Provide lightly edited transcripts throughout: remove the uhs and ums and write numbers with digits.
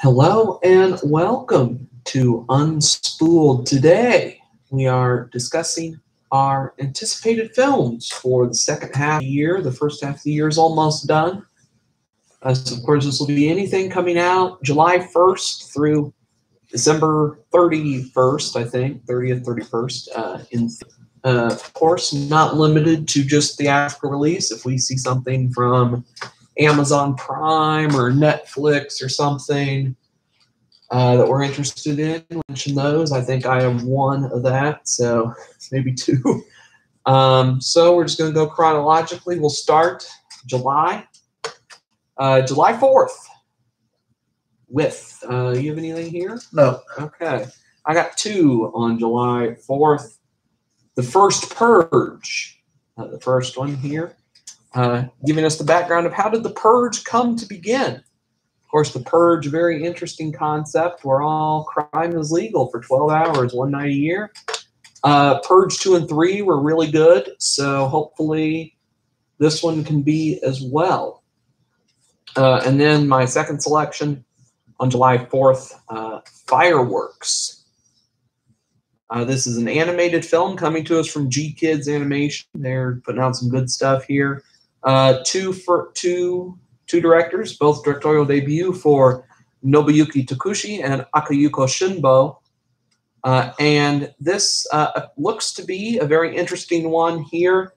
Hello and welcome to Unspooled. Today we are discussing our anticipated films for the second half of the year. The first half of the year is almost done. So of course, this will be anything coming out July 1st through December 31st, I think, 30th, 31st. Of course, not limited to just theatrical release. If we see something from Amazon Prime or Netflix or something that we're interested in, mention those. I think I am one of that, so maybe two. So we're just going to go chronologically. We'll start July 4th with, you have anything here? No. Okay. I got two on July 4th. The First Purge, the first one here, giving us the background of how did the Purge come to begin. Of course, the Purge, very interesting concept where all crime is legal for 12 hours, one night a year. Purge 2 and 3 were really good, so hopefully this one can be as well. And then my second selection on July 4th, Fireworks. This is an animated film coming to us from G Kids Animation. They're putting out some good stuff here. Two directors, both directorial debut for Nobuyuki Takushi and Akayuko Shinbo. And this looks to be a very interesting one here.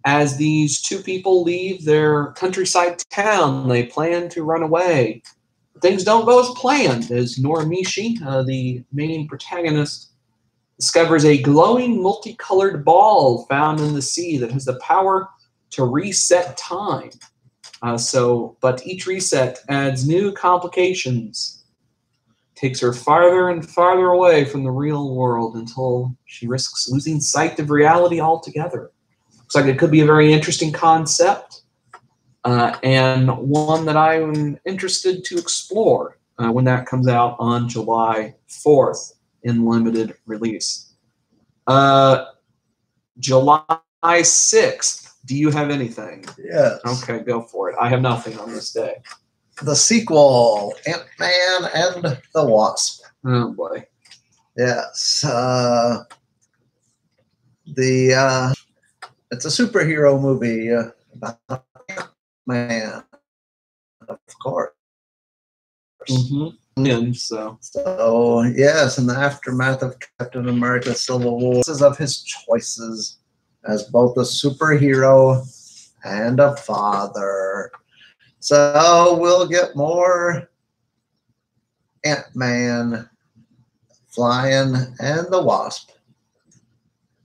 As these two people leave their countryside town, they plan to run away. Things don't go as planned, as Norimishi, the main protagonist, discovers a glowing multicolored ball found in the sea that has the power to reset time. But each reset adds new complications, takes her farther and farther away from the real world until she risks losing sight of reality altogether. Looks like it could be a very interesting concept, and one that I'm interested to explore when that comes out on July 4th in limited release. July 6th. Do you have anything? Yes. Okay, go for it. I have nothing on this day. The sequel, Ant-Man and the Wasp. Oh, boy. Yes. It's a superhero movie about Ant-Man, of course. Mm-hmm. And so, yes, in the aftermath of Captain America Civil War, of his choices as both a superhero and a father. So we'll get more Ant-Man flying and the Wasp.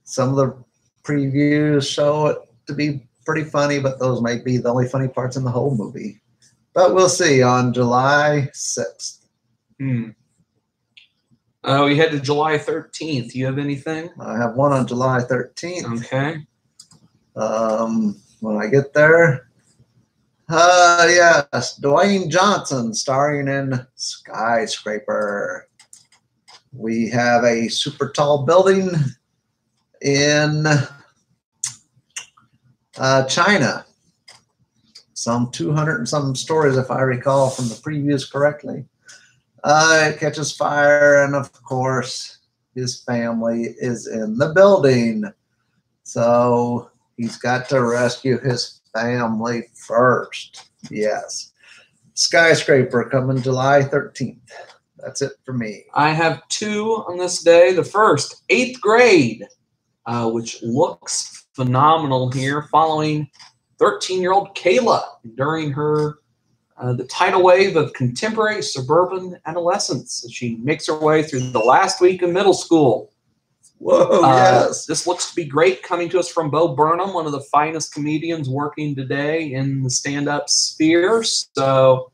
Some of the previews show it to be pretty funny, but those might be the only funny parts in the whole movie. But we'll see on July 6th. We head to July 13th. You have anything? I have one on July 13th. Okay. When I get there, yes, Dwayne Johnson starring in Skyscraper. We have a super tall building in China. Some 200 and some stories, if I recall from the previews correctly. It catches fire, and of course, his family is in the building. So he's got to rescue his family first. Yes. Skyscraper coming July 13th. That's it for me. I have two on this day. The first, 8th Grade, which looks phenomenal here, following 13-year-old Kayla during her the tidal wave of contemporary suburban adolescence as she makes her way through the last week of middle school. Whoa, yes. This looks to be great, coming to us from Bo Burnham, one of the finest comedians working today in the stand-up sphere. So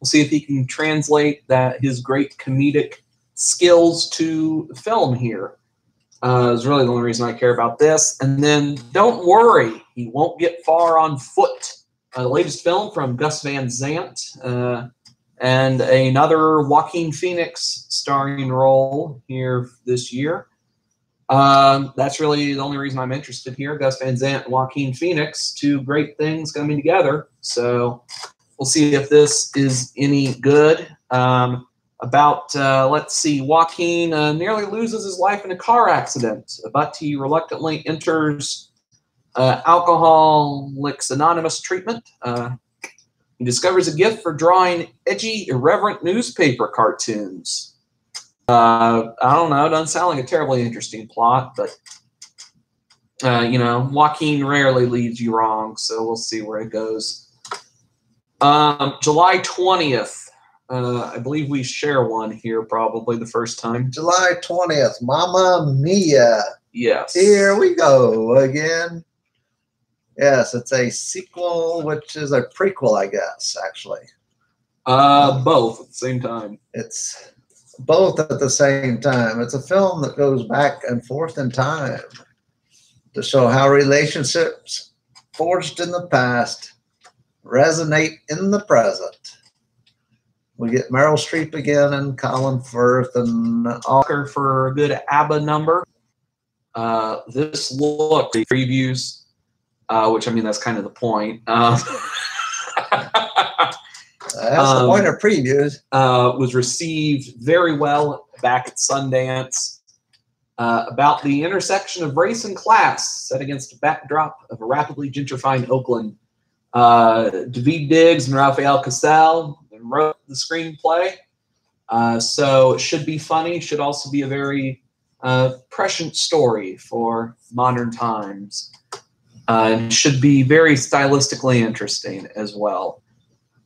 we'll see if he can translate his great comedic skills to film here. Is really the only reason I care about this. And then Don't Worry, He Won't Get Far on Foot. The latest film from Gus Van Sant, and another Joaquin Phoenix starring role here this year. That's really the only reason I'm interested here. Gus Van Sant and Joaquin Phoenix, two great things coming together. So we'll see if this is any good. about, let's see, Joaquin nearly loses his life in a car accident, but he reluctantly enters Alcoholics Anonymous treatment. He discovers a gift for drawing edgy, irreverent newspaper cartoons. I don't know. It doesn't sound like a terribly interesting plot, but, you know, Joaquin rarely leads you wrong, so we'll see where it goes. July 20th. I believe we share one here probably the first time. July 20th, Mamma Mia. Yes. Here we go again. Yes, it's a sequel, which is a prequel, I guess, actually. Both at the same time. It's both at the same time. It's a film that goes back and forth in time to show how relationships forged in the past resonate in the present. We get Meryl Streep again and Colin Firth and Oscar for a good ABBA number. This look, the previews, which, I mean, that's kind of the point. that's the point of previews. Was received very well back at Sundance. About the intersection of race and class set against a backdrop of a rapidly gentrifying Oakland. David Diggs and Raphael Cassell wrote the screenplay. So it should be funny. Should also be a very prescient story for modern times. And should be very stylistically interesting as well.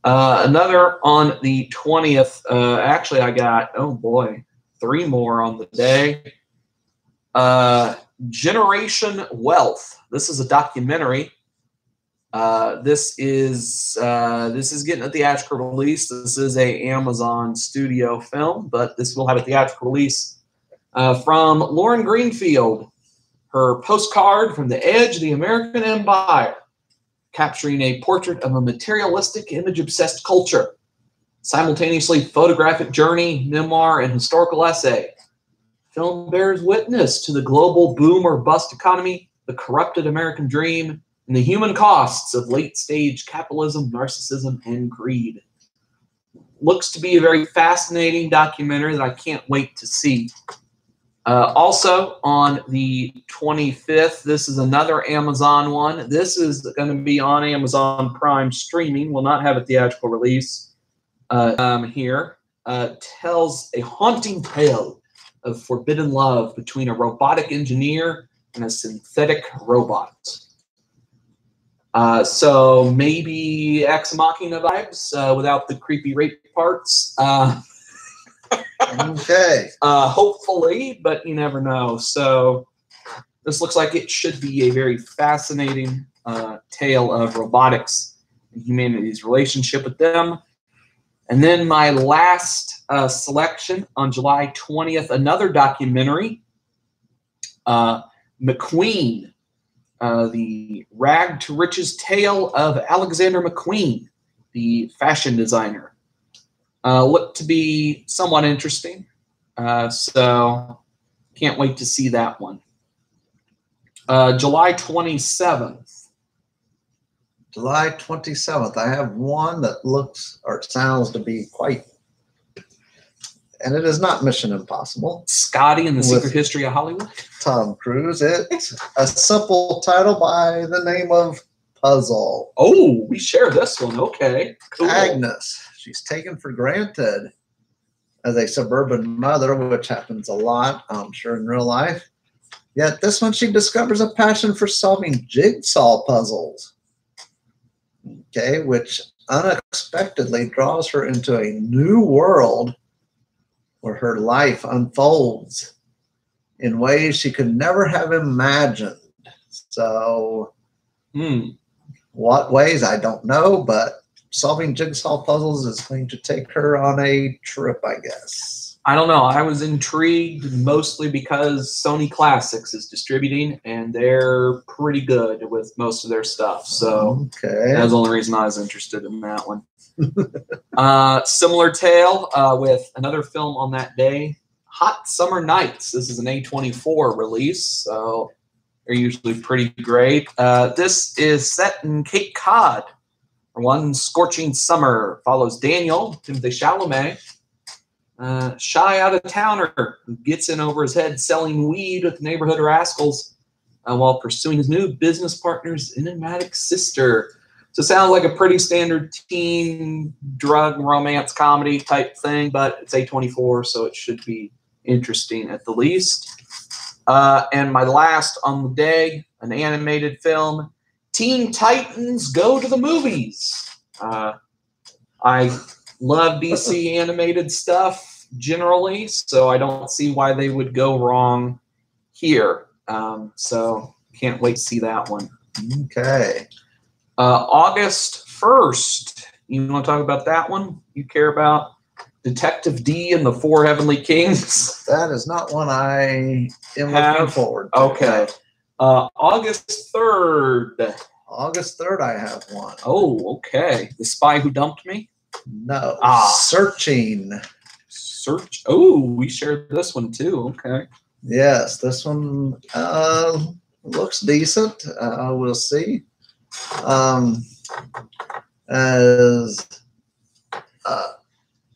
Another on the 20th. Actually, I got, oh boy, 3 more on the day. Generation Wealth. This is a documentary. This is getting a theatrical release. This is a Amazon studio film, but this will have a theatrical release from Lauren Greenfield. Her postcard from the edge of the American Empire, capturing a portrait of a materialistic, image-obsessed culture. Simultaneously photographic journey, memoir, and historical essay. Film bears witness to the global boom or bust economy, the corrupted American dream, and the human costs of late-stage capitalism, narcissism, and greed. Looks to be a very fascinating documentary that I can't wait to see. Also, on the 25th, this is another Amazon one. This is going to be on Amazon Prime streaming. Will not have a theatrical release here. Tells a haunting tale of forbidden love between a robotic engineer and a synthetic robot. So maybe Ex Machina vibes without the creepy rape parts. Okay. Hopefully, but you never know. So this looks like it should be a very fascinating tale of robotics and humanity's relationship with them. And then my last selection on July 20th, another documentary, McQueen, the rag to riches tale of Alexander McQueen, the fashion designer. Looked to be somewhat interesting, so can't wait to see that one. July 27th. July 27th. I have one that looks or sounds to be quite, and it is not Mission Impossible. Scotty and the Secret History of Hollywood. Tom Cruise. It's a simple title by the name of Puzzle. Oh, we share this one. Okay, cool. Agnes. She's taken for granted as a suburban mother, which happens a lot, I'm sure, in real life. Yet this one, she discovers a passion for solving jigsaw puzzles, okay, which unexpectedly draws her into a new world where her life unfolds in ways she could never have imagined. So, what ways, I don't know, but solving jigsaw puzzles is going to take her on a trip, I guess. I don't know. I was intrigued mostly because Sony Classics is distributing, and they're pretty good with most of their stuff. So that's the only reason I was interested in that one. Similar tale with another film on that day, Hot Summer Nights. This is an A24 release, so they're usually pretty great. This is set in Cape Cod. One scorching summer follows Daniel, Timothée Chalamet, shy out-of-towner who gets in over his head selling weed with the neighborhood rascals while pursuing his new business partner's enigmatic sister. So it sounds like a pretty standard teen drug romance comedy type thing, but it's A24, so it should be interesting at the least. And my last on the day, an animated film, Teen Titans Go to the Movies. I love DC animated stuff generally, so I don't see why they would go wrong here. So can't wait to see that one. Okay. August 1st. You want to talk about that one? You care about Detective D and the Four Heavenly Kings? That is not one I am looking forward to. Okay. August 3rd. August 3rd, I have one. Oh, okay. The Spy Who Dumped Me? No. Searching. Oh, we shared this one too. Okay. Yes, this one looks decent. We'll see. As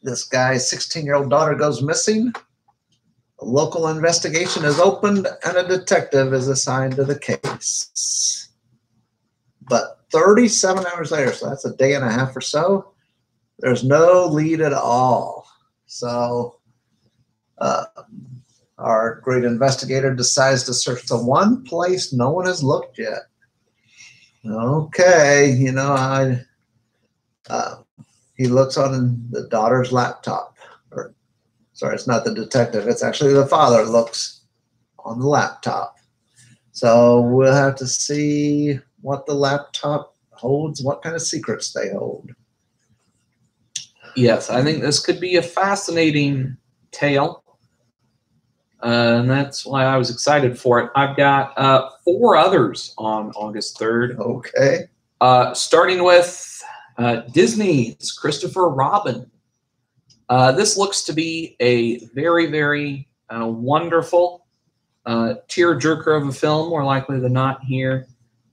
this guy's 16-year-old daughter goes missing, a local investigation is opened and a detective is assigned to the case. But 37 hours later, so that's a day and a half or so, there's no lead at all. So our great investigator decides to search the one place no one has looked yet. Okay, you know, he looks on the daughter's laptop. Or, sorry, it's not the detective. It's actually the father looks on the laptop. So we'll have to see what the laptop holds, what kind of secrets they hold. Yes, I think this could be a fascinating tale. And that's why I was excited for it. I've got 4 others on August 3rd. Okay. Starting with Disney's Christopher Robin. This looks to be a very, very wonderful tearjerker of a film, more likely than not here.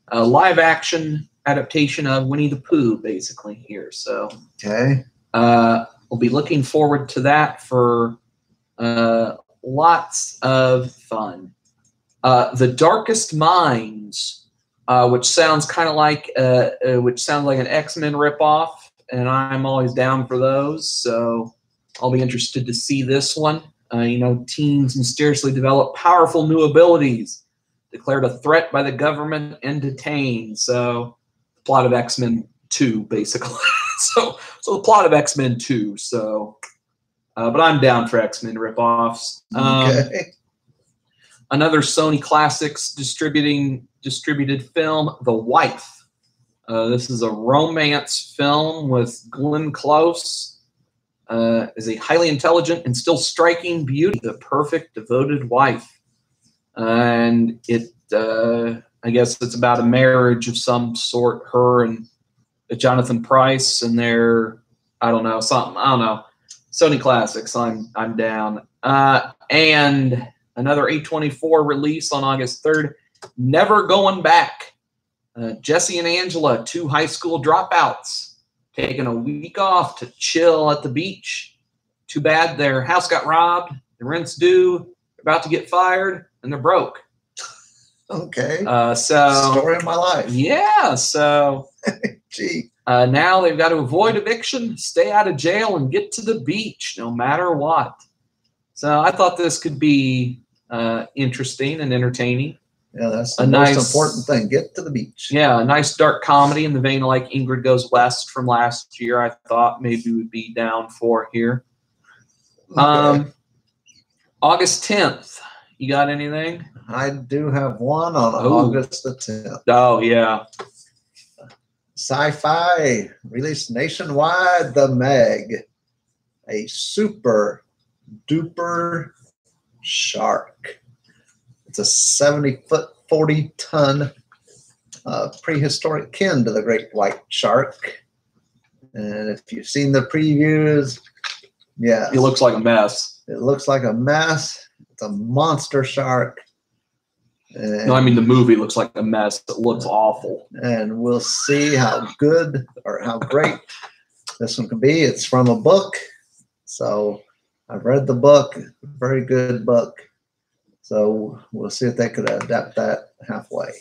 A live action adaptation of Winnie the Pooh, basically here. So okay. We'll be looking forward to that for lots of fun. The Darkest Minds, which sounds kind of like an X-Men ripoff, and I'm always down for those. So I'll be interested to see this one. You know, teens mysteriously develop powerful new abilities, declared a threat by the government and detained. So the plot of X-Men 2, basically. so the plot of X-Men 2. So. But I'm down for X-Men ripoffs. Okay. Another Sony Classics distributed film, The Wife. This is a romance film with Glenn Close as a highly intelligent and still striking beauty, the perfect devoted wife. And it, I guess it's about a marriage of some sort, her and Jonathan Pryce, and their, I don't know. Sony Classics, I'm down. And another A24 release on August 3rd, Never Going Back. Jesse and Angela, 2 high school dropouts, taking a week off to chill at the beach. Too bad their house got robbed, the rent's due, they're about to get fired, and they're broke. Okay. Story of my life. Yeah, so gee. Now they've got to avoid eviction, stay out of jail, and get to the beach no matter what. So I thought this could be interesting and entertaining. Yeah, that's the most important thing. Get to the beach. Yeah, a nice dark comedy in the vein of like Ingrid Goes West from last year. I thought maybe would be down for here. Okay. August 10th. You got anything? I do have one on August the 10th. Oh, yeah. Sci-fi released nationwide, The Meg, a super duper shark. It's a 70-foot, 40-ton prehistoric kin to the great white shark. And if you've seen the previews, yeah, it looks like a mess. It looks like a mess. It's a monster shark. And, no, I mean the movie looks like a mess. It looks awful. And we'll see how good or how great this one can be. It's from a book, so I've read the book, very good book. So we'll see if they could adapt that halfway.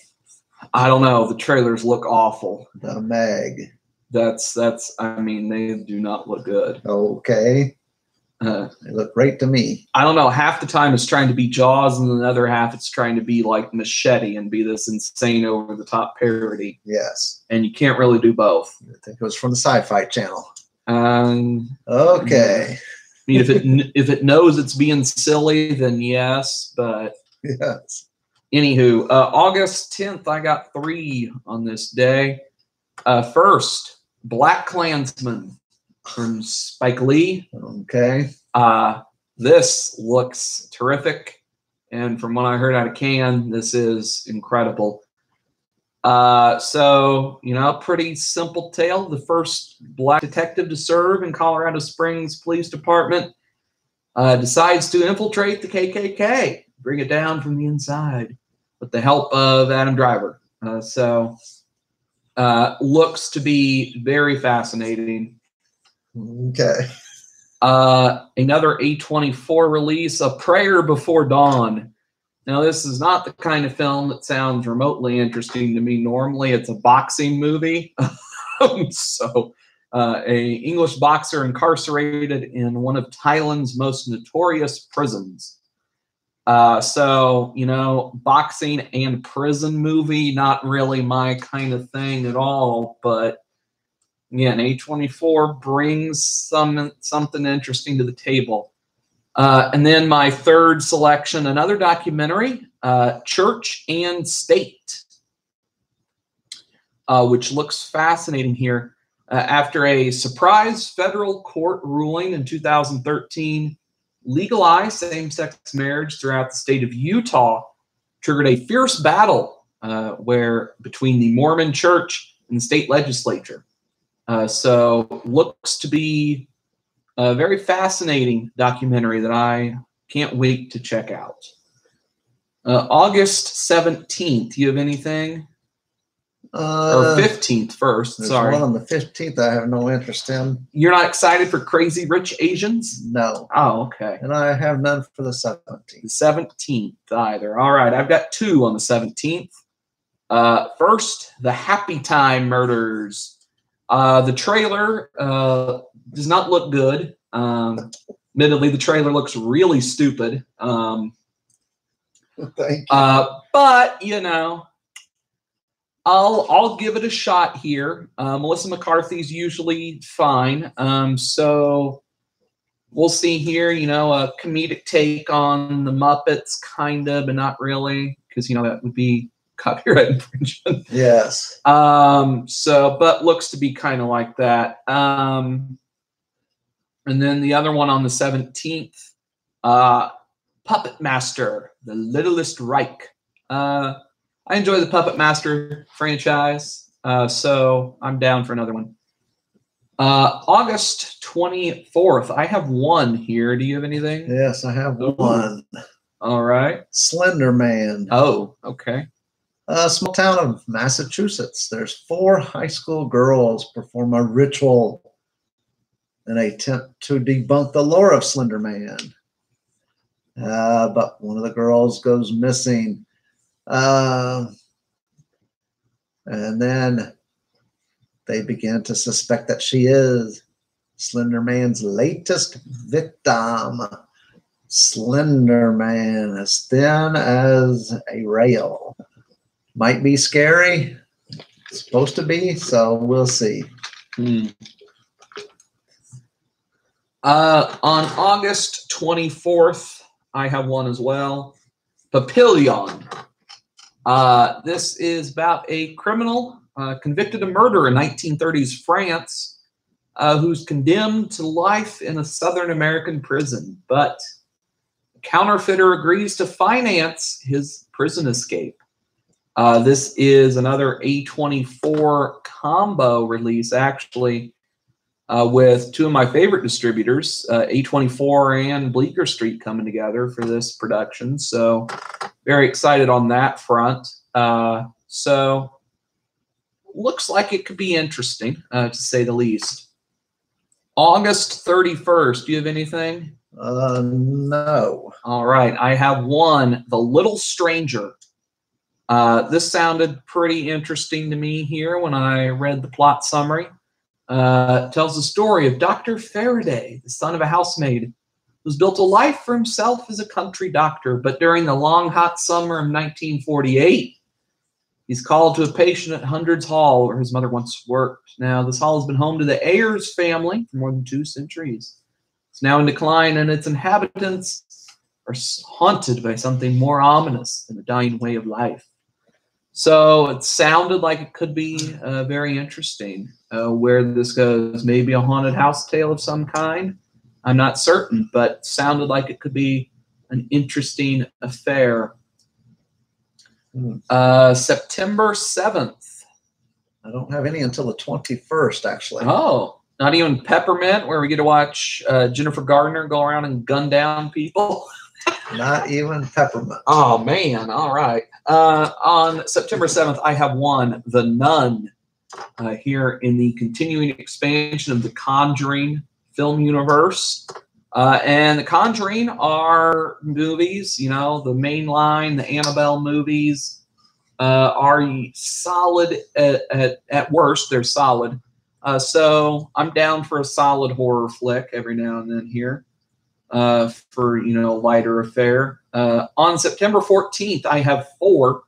I don't know. The trailers look awful. The Meg. That's. I mean, they do not look good. Okay. They look great to me. I don't know. Half the time it's trying to be Jaws, and the other half it's trying to be like Machete and be this insane over the top parody. Yes. And you can't really do both. I think it was from the Sci-Fi Channel. I Okay. mean, if it knows it's being silly, then yes. But yes. Anywho, August 10th, I got 3 on this day. First, Black Klansman from Spike Lee. Okay. This looks terrific. And from what I heard out of Cannes, this is incredible. So, pretty simple tale. The first black detective to serve in Colorado Springs Police Department decides to infiltrate the KKK, bring it down from the inside with the help of Adam Driver. Looks to be very fascinating. Okay. Another A24 release, A Prayer Before Dawn. Now, this is not the kind of film that sounds remotely interesting to me. Normally, it's a boxing movie. A English boxer incarcerated in one of Thailand's most notorious prisons. Boxing and prison movie, not really my kind of thing at all. But again, A24 brings something interesting to the table. And then my third selection, another documentary, Church and State, which looks fascinating here. After a surprise federal court ruling in 2013 legalized same-sex marriage throughout the state of Utah, triggered a fierce battle between the Mormon Church and the state legislature. So looks to be a very fascinating documentary that I can't wait to check out. August 17th, you have anything? Or 15th first, sorry. One on the 15th I have no interest in. You're not excited for Crazy Rich Asians? No. Oh, okay. And I have none for the 17th. The 17th either. All right, I've got 2 on the 17th. First, The Happy Time Murders. The trailer does not look good. Admittedly, the trailer looks really stupid. Thank you. But I'll give it a shot here. Melissa McCarthy's usually fine. So we'll see here. A comedic take on the Muppets, kind of, but not really, because that would be copyright infringement. Yes. But looks to be kind of like that. And then the other one on the 17th, Puppet Master, The Littlest Reich. I enjoy the Puppet Master franchise, so I'm down for another one. August 24th, I have 1 here. Do you have anything? Yes, I have 1. All right. Slender Man. Oh, okay. A small town of Massachusetts. There's 4 high school girls perform a ritual in an attempt to debunk the lore of Slender Man. But one of the girls goes missing. And then they begin to suspect that she is Slender Man's latest victim. Slender Man, as thin as a rail. Might be scary. It's supposed to be, so we'll see. On August 24th, I have 1 as well. Papillon. This is about a criminal convicted of murder in 1930s France who's condemned to life in a Southern American prison. But the counterfeiter agrees to finance his prison escape. This is another A24 combo release, actually, with 2 of my favorite distributors, A24 and Bleecker Street, coming together for this production. So very excited on that front. Looks like it could be interesting, to say the least. August 31st. Do you have anything? No. All right. I have one, The Little Stranger. This sounded pretty interesting to me here when I read the plot summary. It tells the story of Dr. Faraday, the son of a housemaid, who's built a life for himself as a country doctor. But during the long, hot summer of 1948, he's called to a patient at Hundreds Hall, where his mother once worked. Now, this hall has been home to the Ayers family for more than 2 centuries. It's now in decline, and its inhabitants are haunted by something more ominous than a dying way of life. So it sounded like it could be very interesting where this goes. Maybe a haunted house tale of some kind. I'm not certain, but sounded like it could be an interesting affair. September 7th. I don't have any until the 21st, actually. Oh, not even Peppermint, where we get to watch Jennifer Gardner go around and gun down people? Not even Peppermint. Oh, man. All right. On September 7th, I have one, The Nun, here in the continuing expansion of the Conjuring film universe. And the Conjuring are movies, you know, the mainline, the Annabelle movies are solid at worst. They're solid. So I'm down for a solid horror flick every now and then here for, you know, lighter affair. On September 14th, I have 4.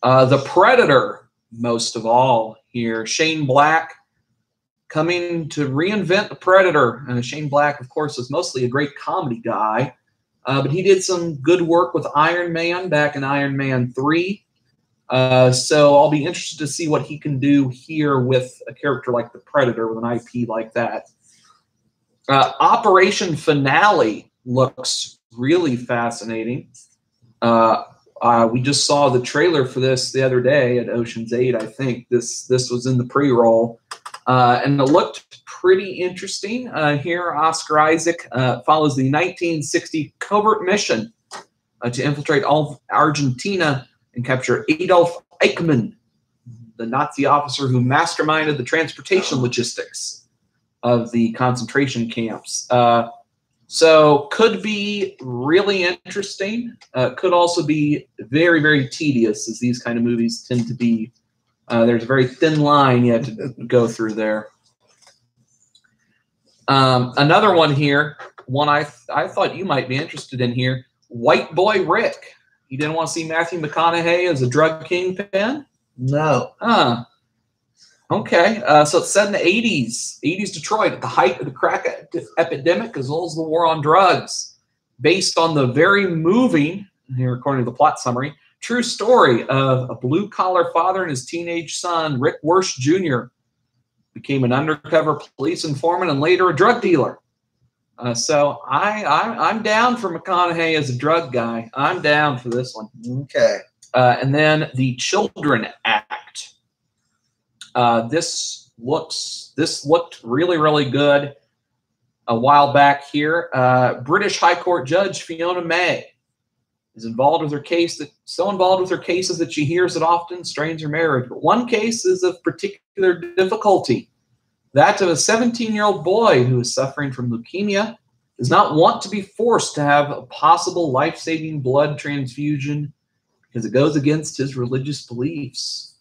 The Predator, most of all here. Shane Black coming to reinvent the Predator. Shane Black, of course, was mostly a great comedy guy, but he did some good work with Iron Man back in Iron Man 3. So I'll be interested to see what he can do here with a character like the Predator with an IP like that. Operation Finale looks really fascinating. We just saw the trailer for this the other day at Ocean's 8, I think. This was in the pre-roll. And it looked pretty interesting. Here, Oscar Isaac follows the 1960 covert mission to infiltrate Argentina and capture Adolf Eichmann, the Nazi officer who masterminded the transportation logistics of the concentration camps. So could be really interesting. Could also be very, very tedious, as these kind of movies tend to be. There's a very thin line you have to go through there. Another one here, one I thought you might be interested in here, White Boy Rick. You didn't want to see Matthew McConaughey as a drug kingpin? No. Okay. So it's set in the 80s Detroit, at the height of the crack epidemic, as well as the war on drugs, based on the very moving, here according to the plot summary, true story of a blue-collar father and his teenage son, Rick Worsh Jr., became an undercover police informant and later a drug dealer. So I'm down for McConaughey as a drug guy. I'm down for this one. Okay. And then the Children Act. This looked really, really good a while back here. British High Court Judge Fiona May is involved with her case, so involved with her cases that she hears it often strains her marriage. But one case is of particular difficulty. That of a 17-year-old boy who is suffering from leukemia, does not want to be forced to have a possible life-saving blood transfusion because it goes against his religious beliefs.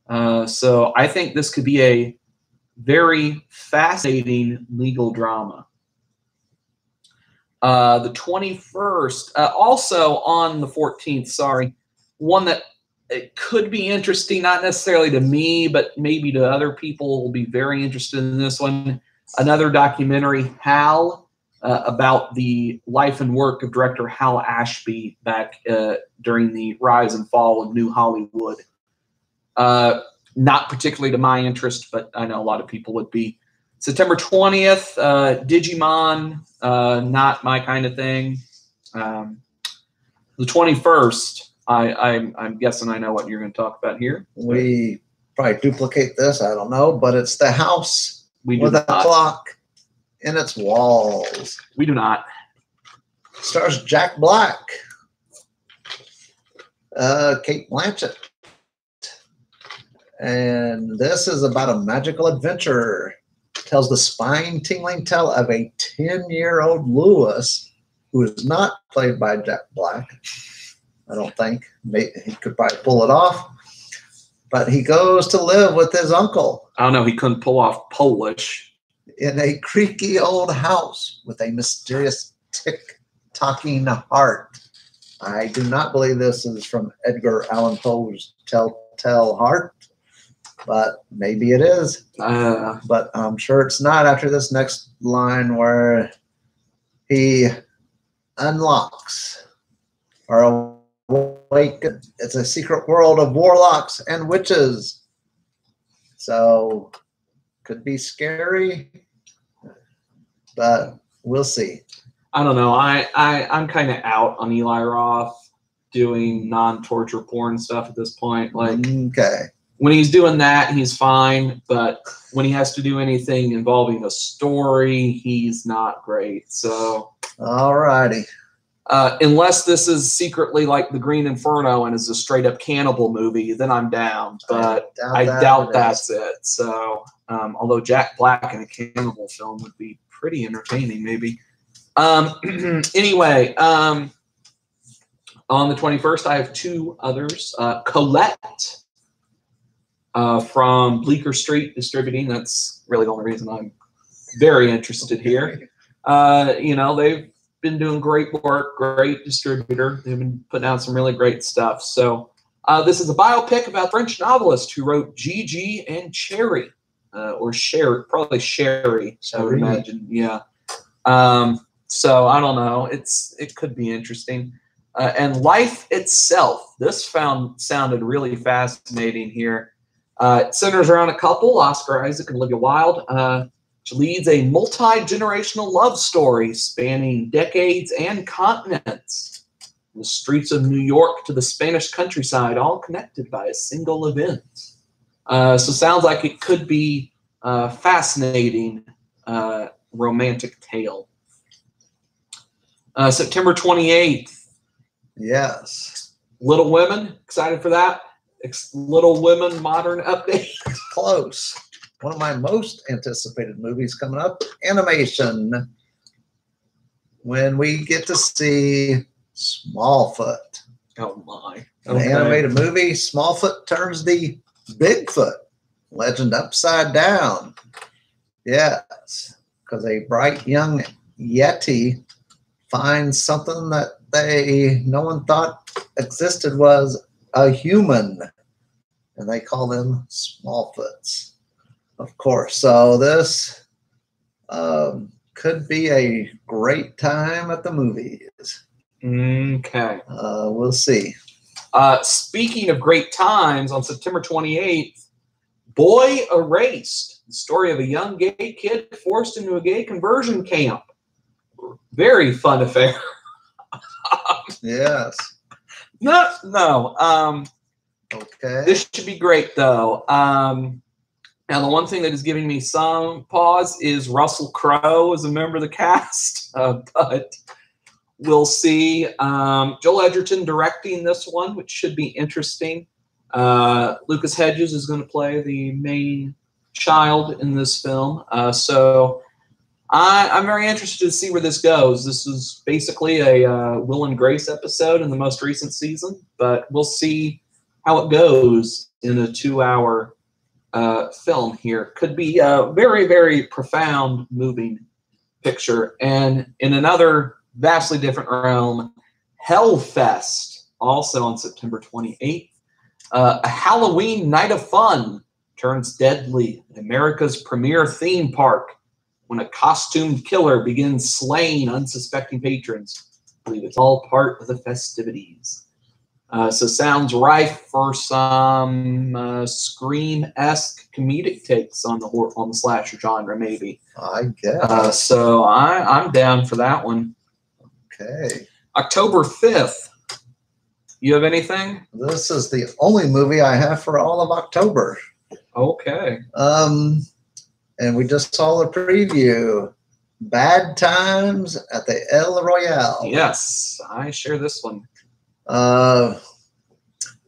So I think this could be a very fascinating legal drama. The 21st, also on the 14th, sorry, one that it could be interesting, not necessarily to me, but maybe to other people will be very interested in this one. Another documentary, Hal, about the life and work of director Hal Ashby back during the rise and fall of New Hollywood. Not particularly to my interest, but I know a lot of people would be. September 20th, Digimon, not my kind of thing. The 21st, I'm guessing I know what you're going to talk about here. We probably duplicate this, I don't know, but it's the house with a clock in its walls. We do not. Stars Jack Black, Kate Blanchett. And this is about a magical adventure tells the spine-tingling tale of a 10-year-old Lewis, who is not played by Jack Black. I don't think. He could probably pull it off. But he goes to live with his uncle. I don't know. He couldn't pull off Polish. In a creaky old house with a mysterious tick-tocking heart. I do not believe this is from Edgar Allan Poe's Telltale Heart, but maybe it is. But I'm sure it's not after this next line where he unlocks or awakens. It's a secret world of warlocks and witches. So could be scary, but we'll see. I don't know. I'm kind of out on Eli Roth doing non-torture porn stuff at this point. Like, okay, when he's doing that, he's fine. But when he has to do anything involving a story, he's not great. So, all righty. Unless this is secretly like The Green Inferno and is a straight-up cannibal movie, then I'm down. But I doubt that's it. So, although Jack Black in a cannibal film would be pretty entertaining, maybe. Anyway, on the 21st, I have two others. Colette from Bleecker Street Distributing. That's really the only reason I'm very interested here. You know, they've been doing great work, great distributor. They've been putting out some really great stuff. So this is a biopic about a French novelist who wrote Gigi and Cherry, or Sherry, probably Sherry, I would imagine. Yeah. So I don't know. It could be interesting. And Life Itself. This sounded really fascinating here. It centers around a couple, Oscar Isaac and Olivia Wilde, which leads a multi-generational love story spanning decades and continents. From the streets of New York to the Spanish countryside, all connected by a single event. So sounds like it could be a fascinating romantic tale. September 28th. Yes. Little Women. Excited for that? Little Women modern update. Close. One of my most anticipated movies coming up. Animation. When we get to see Smallfoot. Oh my. An animated movie. Smallfoot turns the Bigfoot legend upside down. Yes. Because a bright young Yeti finds something that no one thought existed was a human, and they call them Smallfoots, of course. So this could be a great time at the movies. Okay. We'll see. Speaking of great times, on September 28th, Boy Erased, the story of a young gay kid forced into a gay conversion camp. Very fun affair. Yes. No. Okay. This should be great, though. Now, the one thing that is giving me some pause is Russell Crowe as a member of the cast, but we'll see. Joel Edgerton directing this one, which should be interesting. Lucas Hedges is going to play the main child in this film. So I'm very interested to see where this goes. This is basically a Will and Grace episode in the most recent season, but we'll see how it goes in a 2-hour film here. Could be a very, very profound, moving picture. And in another vastly different realm, Hellfest, also on September 28th. A Halloween night of fun turns deadly in America's premier theme park when a costumed killer begins slaying unsuspecting patrons. I believe it's all part of the festivities. So sounds rife for some Scream-esque comedic takes on the slasher genre, maybe. I guess. So I'm down for that one. Okay. October 5th. You have anything? This is the only movie I have for all of October. Okay. And we just saw the preview. Bad Times at the El Royale. Yes, I share this one.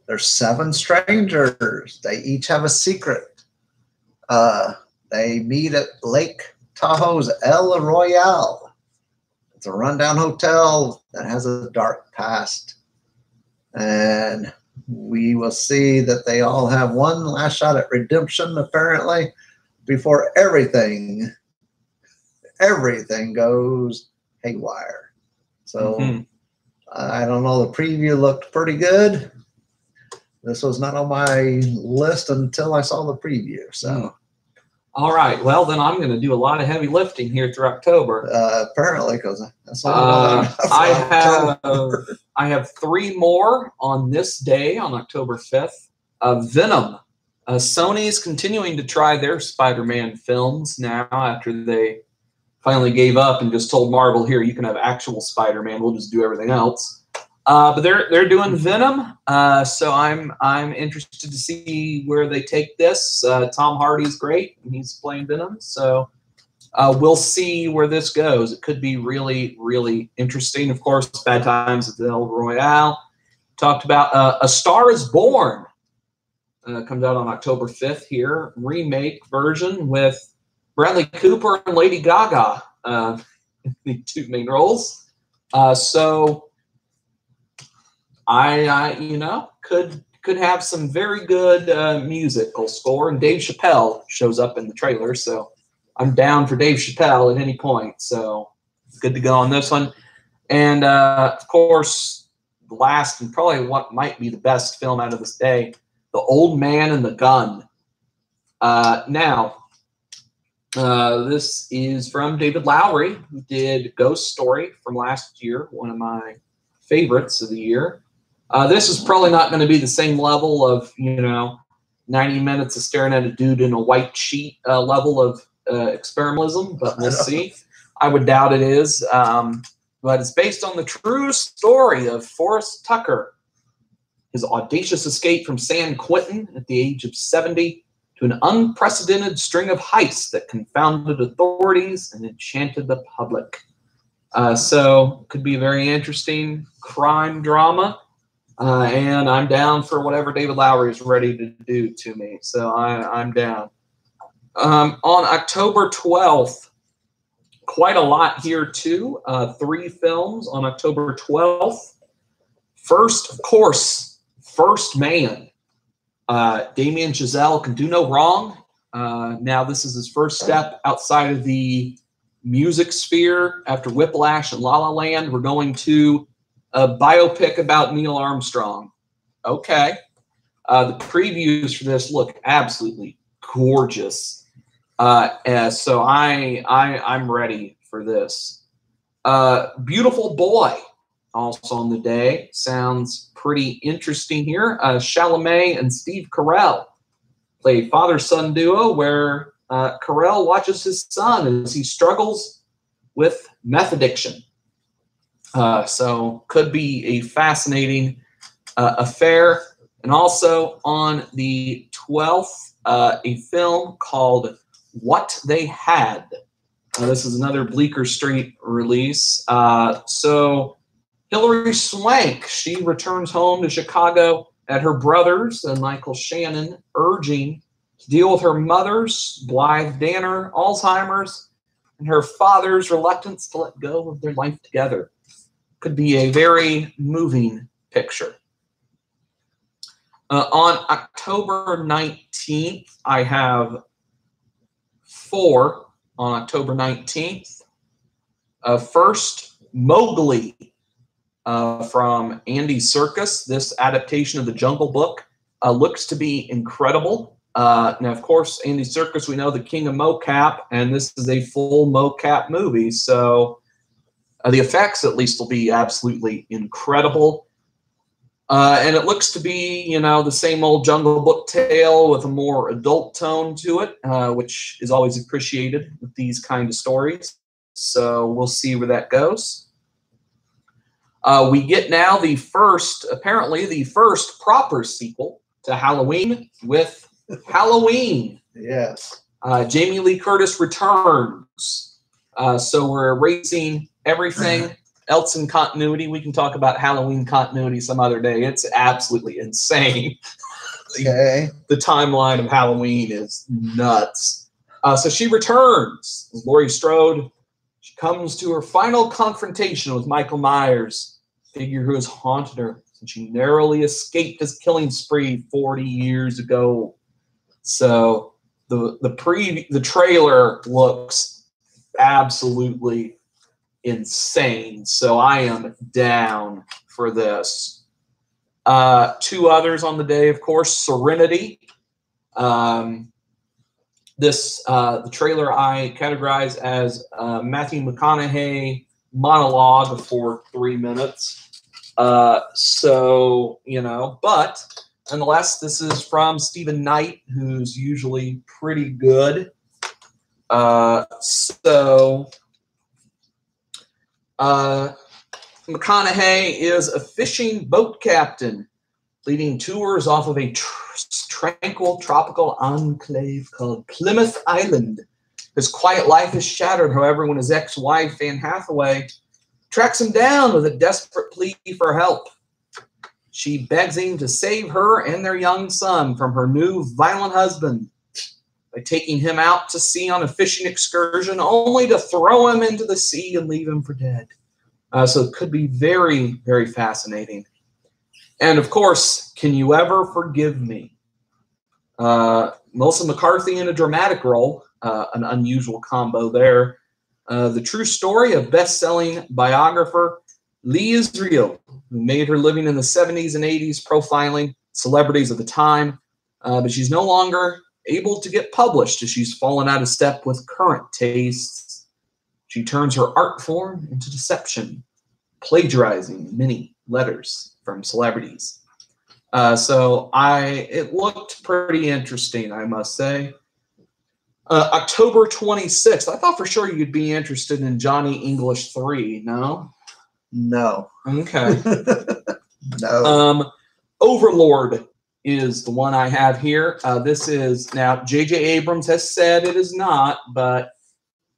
There's 7 strangers. They each have a secret. They meet at Lake Tahoe's El Royale. It's a rundown hotel that has a dark past. And we will see that they all have one last shot at redemption, apparently, before everything goes haywire. So I don't know, the preview looked pretty good. This was not on my list until I saw the preview. So all right, well then I'm going to do a lot of heavy lifting here through October. Apparently, because that's all I have 3 more on this day, on October 5th. Venom. Sony's continuing to try their Spider-Man films now after they finally gave up and just told Marvel, here, you can have actual Spider-Man. We'll just do everything else. But they're doing Venom, so I'm interested to see where they take this. Tom Hardy's great, and he's playing Venom, so we'll see where this goes. It could be really, really interesting. Of course, Bad Times at the El Royale. Talked about A Star is Born. Comes out on October 5th here. Remake version with Bradley Cooper and Lady Gaga in the 2 main roles. So I could have some very good musical score, and Dave Chappelle shows up in the trailer, so I'm down for Dave Chappelle at any point. So good to go on this one. And of course, the last and probably what might be the best film out of this day, The Old Man and the Gun. This is from David Lowery, who did Ghost Story from last year, one of my favorites of the year. This is probably not going to be the same level of, 90 minutes of staring at a dude in a white sheet level of experimentalism, but we'll see. I would doubt it is. But it's based on the true story of Forrest Tucker, his audacious escape from San Quentin at the age of 70 to an unprecedented string of heists that confounded authorities and enchanted the public. So could be a very interesting crime drama. And I'm down for whatever David Lowery is ready to do to me. So I'm down. On October 12th, quite a lot here too. 3 films on October 12th. First, of course, First Man. Damien Chazelle can do no wrong. Now this is his first step outside of the music sphere. After Whiplash and La La Land, we're going to a biopic about Neil Armstrong. Okay. The previews for this look absolutely gorgeous. So I'm ready for this. Beautiful Boy, also on the day. Sounds pretty interesting here. Chalamet and Steve Carell play a father-son duo where Carell watches his son as he struggles with meth addiction. So could be a fascinating affair. And also on the 12th, a film called What They Had. This is another Bleecker Street release. So Hilary Swank, she returns home to Chicago at her brother's and Michael Shannon urging to deal with her mother's, Blythe Danner, Alzheimer's, and her father's reluctance to let go of their life together. Could be a very moving picture. On October 19th, I have 4 on October 19th. First, Mowgli from Andy Serkis. This adaptation of the Jungle Book looks to be incredible. Now, of course, Andy Serkis, we know the king of mocap, and this is a full mocap movie, so the effects, at least, will be absolutely incredible. And it looks to be, the same old Jungle Book tale with a more adult tone to it, which is always appreciated with these kind of stories. So we'll see where that goes. We get now apparently the first proper sequel to Halloween with Halloween. Yes. Jamie Lee Curtis returns. So we're erasing everything else in continuity. We can talk about Halloween continuity some other day. It's absolutely insane. Okay. The timeline of Halloween is nuts. So she returns as Laurie Strode. She comes to her final confrontation with Michael Myers, figure who has haunted her since she narrowly escaped his killing spree 40 years ago. So the trailer looks absolutely insane. So I am down for this. Two others on the day, of course, Serenity. The trailer I categorize as Matthew McConaughey monologue for 3 minutes. So, you know, but nonetheless, this is from Stephen Knight, who's usually pretty good. McConaughey is a fishing boat captain leading tours off of a tranquil tropical enclave called Plymouth Island. His quiet life is shattered, however, when his ex-wife, Anne Hathaway, tracks him down with a desperate plea for help. She begs him to save her and their young son from her new violent husband by taking him out to sea on a fishing excursion, only to throw him into the sea and leave him for dead. So it could be very, very fascinating. And of course, Can You Ever Forgive Me? Melissa McCarthy in a dramatic role, an unusual combo there. The true story of best-selling biographer Lee Israel, who made her living in the 70s and 80s profiling celebrities of the time, but she's no longer able to get published as she's fallen out of step with current tastes. She turns her art form into deception, plagiarizing many letters from celebrities. It looked pretty interesting, I must say. October 26th. I thought for sure you'd be interested in Johnny English 3. No? No. Okay. No. Overlord is the one I have here. This is now J.J. Abrams has said it is not, but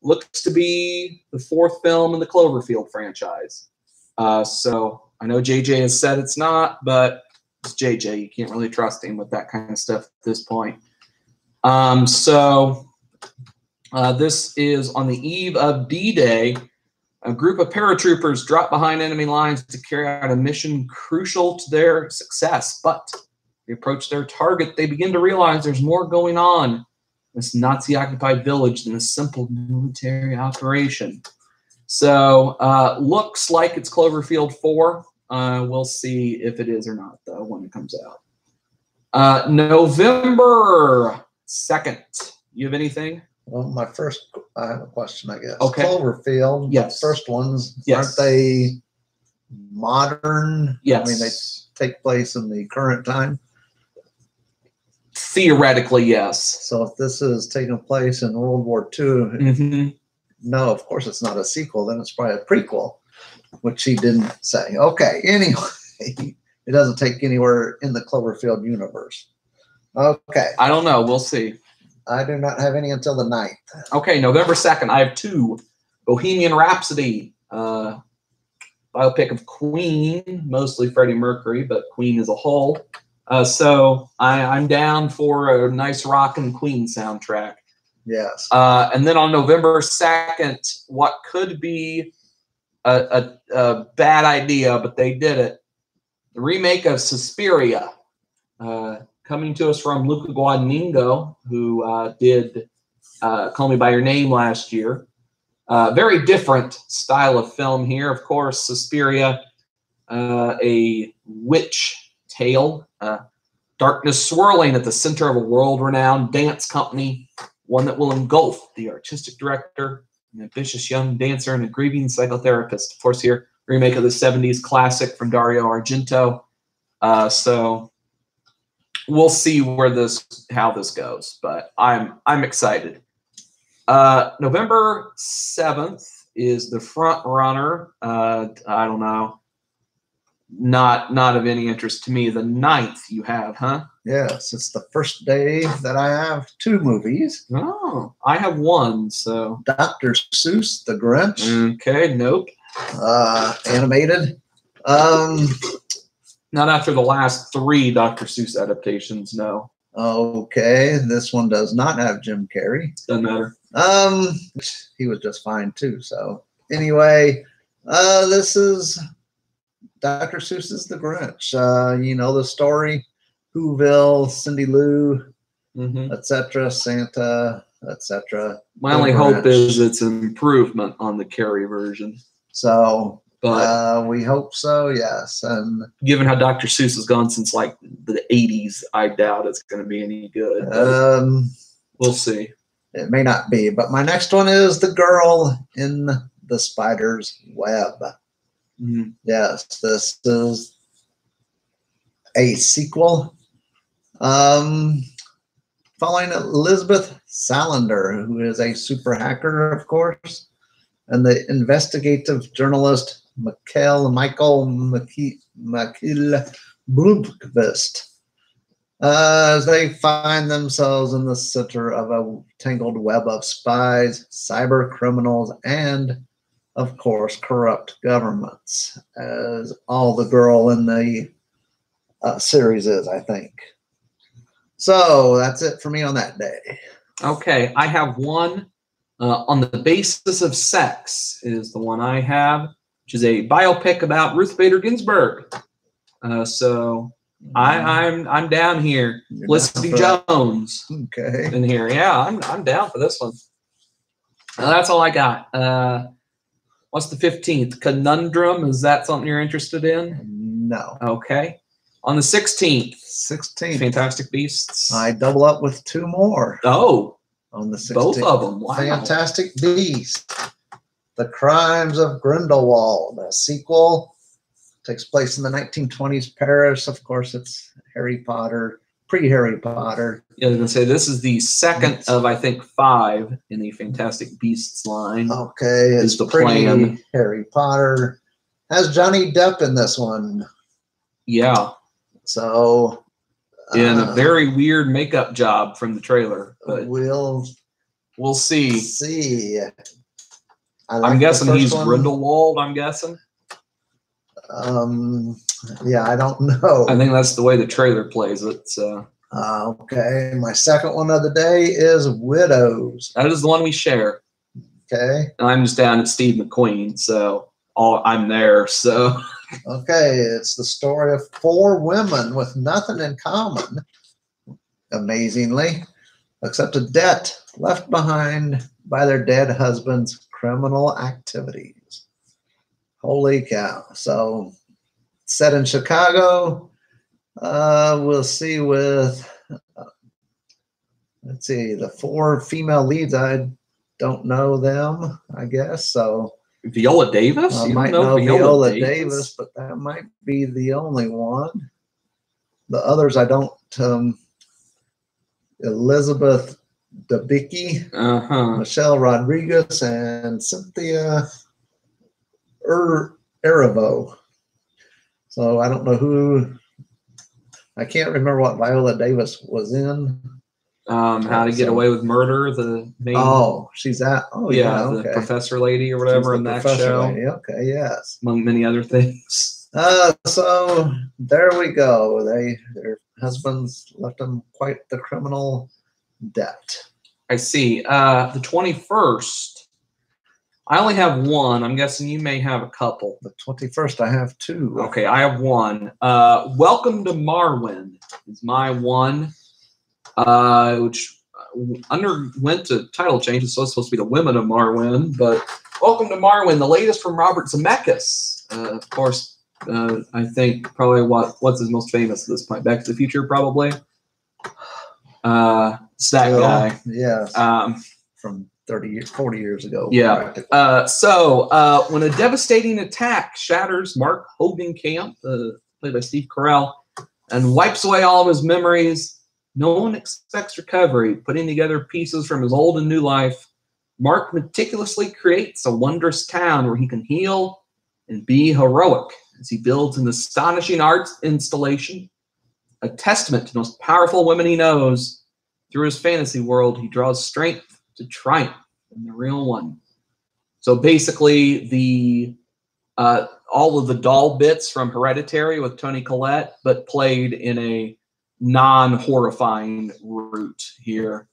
looks to be the 4th film in the Cloverfield franchise. So I know J.J. has said it's not, but it's J.J. You can't really trust him with that kind of stuff at this point. This is on the eve of D-Day. A group of paratroopers drop behind enemy lines to carry out a mission crucial to their success. But they approach their target, they begin to realize there's more going on in this Nazi-occupied village than a simple military operation. So, looks like it's Cloverfield 4. We'll see if it is or not, though, when it comes out. November 2nd. You have anything? Well, I have a question, I guess. Okay. Cloverfield, yes. The first ones, yes. Aren't they modern? Yes. I mean, they take place in the current time? Theoretically, yes. So if this is taking place in World War II, no, of course it's not a sequel. Then it's probably a prequel, which he didn't say. Okay, anyway, it doesn't take anywhere in the Cloverfield universe. Okay. I don't know. We'll see. I do not have any until the 9th. Okay, November 2nd. I have 2. Bohemian Rhapsody, biopic of Queen, mostly Freddie Mercury, but Queen as a whole. So I'm down for a nice rockin' Queen soundtrack. Yes. And then on November 2nd, what could be a bad idea, but they did it. The remake of Suspiria, coming to us from Luca Guadagnino, who did Call Me By Your Name last year. Very different style of film here. Of course, Suspiria, a witch tale. Darkness swirling at the center of a world-renowned dance company, one that will engulf the artistic director, an ambitious young dancer, and a grieving psychotherapist. Of course, here, remake of the 70s classic from Dario Argento. So we'll see how this goes, but I'm excited. November 7th is The Front Runner. I don't know. Not of any interest to me. The 9th you have, huh? Yes, it's the first day that I have 2 movies. Oh, I have 1, so. Dr. Seuss, The Grinch. Okay, nope. Animated. Not after the last 3 Dr. Seuss adaptations, no. Okay, this one does not have Jim Carrey. Doesn't matter. He was just fine too. So anyway, this is Dr. Seuss's The Grinch. You know the story: Whoville, Cindy Lou, etc., Santa, etc. My only hope is it's an improvement on the Carrey version. So, but we hope so. Yes, and given how Dr. Seuss has gone since like the '80s, I doubt it's going to be any good. We'll see. It may not be, but my next one is The Girl in the Spider's Web. Yes, this is a sequel following Elizabeth Salander, who is a super hacker, of course, and the investigative journalist Michael Blomqvist, as they find themselves in the center of a tangled web of spies, cyber criminals, and, of course, corrupt governments, as all The Girl in the series is, I think. So that's it for me on that day. Okay, I have one. On the Basis of Sex is the one I have, which is a biopic about Ruth Bader Ginsburg. So I'm down here. Felicity Jones. Okay. In here, yeah, I'm down for this one. That's all I got. What's the 15th? Conundrum. Is that something you're interested in? No. Okay. On the 16th. 16th. Fantastic Beasts. I double up with two more. Oh. On the 16th. Both of them. Wow. Fantastic Beasts. The Crimes of Grindelwald. A sequel. Takes place in the 1920s Paris. Of course, it's Harry Potter. Pre-Harry Potter. Yeah, I was going to say, this is the second of, I think, 5 in the Fantastic Beasts line. Okay. It's the plan. Harry Potter. Has Johnny Depp in this one. Yeah. So. In a very weird makeup job from the trailer. But we'll see. I'm guessing he's Grindelwald, I'm guessing. Yeah, I don't know. I think that's the way the trailer plays it. So. Okay, my second one of the day is Widows. That is the one we share. Okay. And I'm just down at Steve McQueen, so I'm there. So. Okay, it's the story of 4 women with nothing in common, amazingly, except a debt left behind by their dead husband's criminal activities. Holy cow. So, set in Chicago, we'll see with, let's see, the 4 female leads. I don't know them, I guess. So, Viola Davis? I might know Viola Davis, but that might be the only one. The others I don't. Elizabeth Debicki, Michelle Rodriguez, and Cynthia Erivo. So I don't know who. I can't remember what Viola Davis was in. How to Get Away with Murder, the main. Oh, she's at. Oh, yeah. Okay. The professor lady or whatever in that show. Lady. Okay, yes. Among many other things. So there we go. Their husbands left them quite the criminal debt. I see. The 21st. I only have one. I'm guessing you may have a couple. The 21st, I have 2. Okay, I have one. Welcome to Marwen is my one. Which underwent a title change. It's supposed to be The Women of Marwen, but Welcome to Marwen, the latest from Robert Zemeckis. Of course, I think probably what's his most famous at this point? Back to the Future, probably. It's that guy. Yes. From 40 years ago. Yeah. When a devastating attack shatters Mark Hogan Camp, played by Steve Carell, and wipes away all of his memories, no one expects recovery. Putting together pieces from his old and new life, Mark meticulously creates a wondrous town where he can heal and be heroic as he builds an astonishing art installation, a testament to the most powerful women he knows. Through his fantasy world, he draws strength to triumph in the real one. So basically, all of the doll bits from Hereditary with Toni Collette, but played in a non-horrifying route here.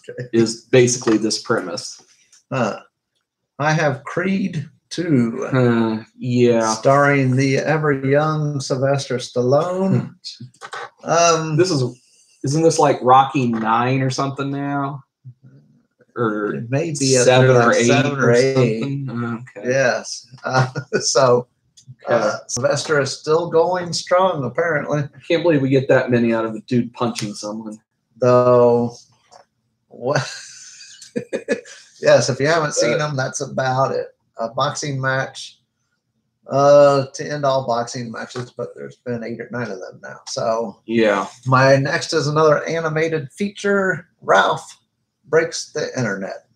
Okay. Is basically this premise. I have Creed 2. Yeah. Starring the ever young Sylvester Stallone. Isn't this like Rocky 9 or something now? Or it may be 7 or 8 7 or 8. something? Okay. Yes. Sylvester is still going strong, apparently. I can't believe we get that many out of a dude punching someone. Though, what? Yes, if you haven't seen them, that's about it. A boxing match to end all boxing matches, but there's been 8 or 9 of them now. So yeah. My next is another animated feature, Ralph Breaks the Internet.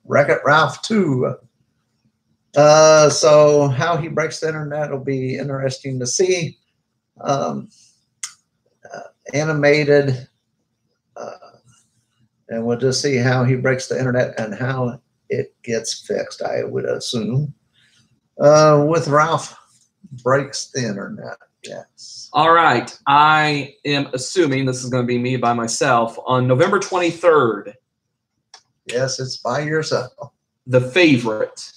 Wreck-It Ralph 2. So how he breaks the internet will be interesting to see. Animated, and we'll just see how he breaks the internet and how it gets fixed, I would assume. With Ralph Breaks the Internet. Yes. All right. I am assuming this is going to be me by myself on November 23rd. Yes, it's by yourself. The Favorite.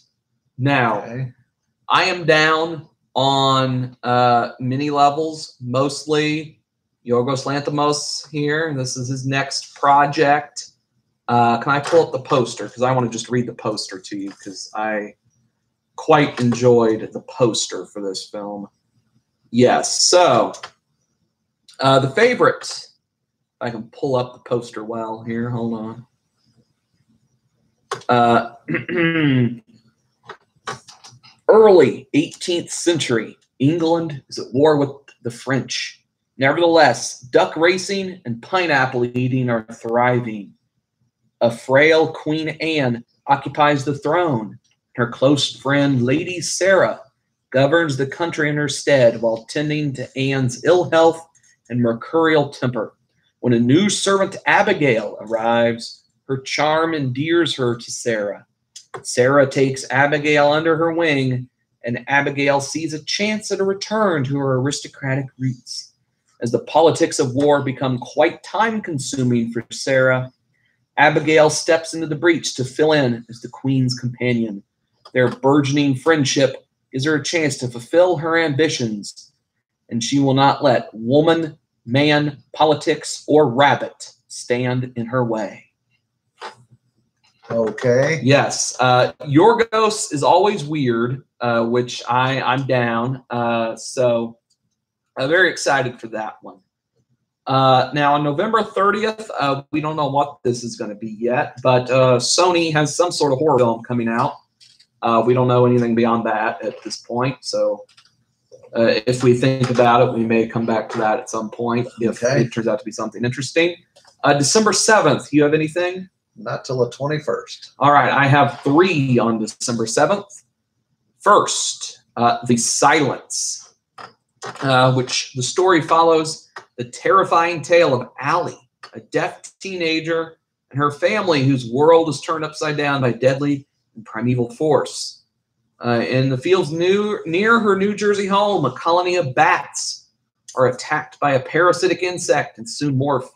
Now, Okay. I am down on many levels, mostly Yorgos Lanthimos here. This is his next project. Can I pull up the poster? Because I want to just read the poster to you because I quite enjoyed the poster for this film. Yes, so The Favorite. I can pull up the poster well here. Hold on. Early 18th century, England is at war with the French. Nevertheless, duck racing and pineapple eating are thriving. A frail Queen Anne occupies the throne. Her close friend, Lady Sarah, governs the country in her stead while tending to Anne's ill health and mercurial temper. When a new servant, Abigail, arrives, her charm endears her to Sarah. Sarah takes Abigail under her wing, and Abigail sees a chance at a return to her aristocratic roots. As the politics of war become quite time-consuming for Sarah, Abigail steps into the breach to fill in as the Queen's companion. Their burgeoning friendship gives her a chance to fulfill her ambitions, and she will not let woman, man, politics, or rabbit stand in her way. Okay. Yes. Yorgos is always weird, which I'm down. So I'm very excited for that one. Now, on November 30th, we don't know what this is going to be yet, but Sony has some sort of horror film coming out. We don't know anything beyond that at this point. So if we think about it, we may come back to that at some point if it turns out to be something interesting. December 7th, you have anything? Not till the 21st. All right, I have 3 on December 7th. First, The Silence, which the story follows the terrifying tale of Allie, a deaf teenager, and her family whose world is turned upside down by deadly and primeval force. In the fields near her New Jersey home, a colony of bats are attacked by a parasitic insect and soon morph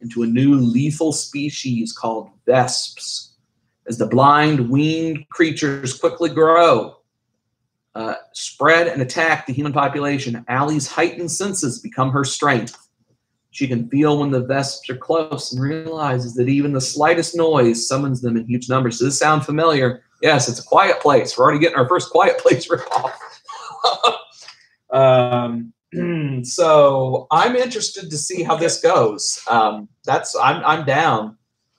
into a new lethal species called vesps. As the blind, winged creatures quickly grow, spread, and attack the human population, Allie's heightened senses become her strength. She can feel when the vesps are close and realizes that even the slightest noise summons them in huge numbers. Does this sound familiar? Yes, it's A Quiet Place. We're already getting our first Quiet Place ripoff. So I'm interested to see how this goes. I'm down.